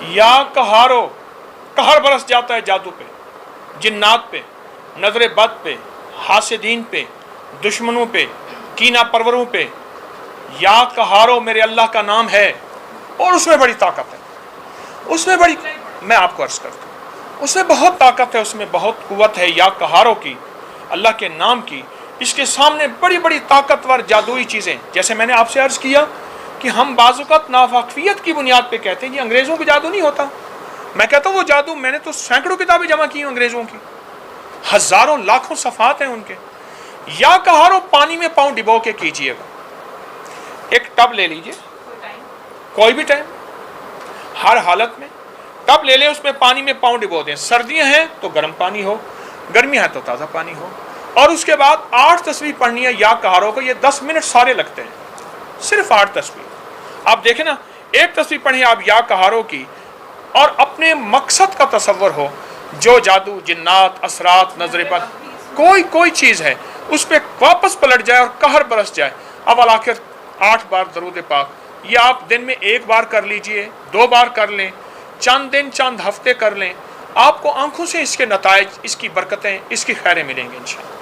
یا کہارو، قہر برس جاتا ہے جادو پہ، جنات پہ، نظر بد پہ، حاسدین پہ، دشمنوں پہ، کینہ پروروں پہ۔ یا کہارو میرے اللہ کا نام ہے، اور اس میں بڑی طاقت ہے، اس میں بڑی، میں آپ کو عرض کرتا ہوں، اس میں بہت طاقت ہے، اس میں بہت قوت ہے یا کہارو کی، اللہ کے نام کی۔ اس کے سامنے بڑی بڑی طاقتور جادوئی چیزیں، جیسے میں نے آپ سے عرض کیا کہ ہم بعض اوقات ناواقفیت کی بنیاد پہ کہتے ہیں یہ انگریزوں کا جادو نہیں ہوتا۔ میں کہتا ہوں وہ جادو، میں نے تو سینکڑوں کتابیں جمع کی ہیں انگریزوں کی، ہزاروں لاکھوں صفحات ہیں ان کے۔ یا کہارو پانی میں پاؤں ڈبو کے کیجئے گا، ایک ٹب لے لیجئے، کوئی بھی ٹائم، ہر حالت میں ٹب لے لیں، اس میں پانی میں پاؤں ڈبو دیں، سردیاں ہیں تو گرم پانی ہو، گرمیاں ہیں تو تازہ پانی ہو، اور اس کے بعد 8 تسبیح پڑھنی ہے یا کہارو کو۔ یہ 10 منٹ سارے لگتے ہیں، صرف 8 تسبیح۔ آپ دیکھیں نا، ایک تسبیح پڑھیں آپ یا کہارو کی، اور اپنے مقصد کا تصور ہو، جو جادو، جنات، اثرات، نظر بد، کوئی چیز ہے، اس پہ واپس پلٹ جائے اور قہر برس جائے۔ اول آخر 8 بار درود پاک، یہ آپ دن میں 1 بار کر لیجئے، 2 بار کر لیں، چند دن چند ہفتے کر لیں، آپ کو آنکھوں سے اس کے نتائج، اس کی برکتیں، اس کی خیریں ملیں گے انشاءاللہ۔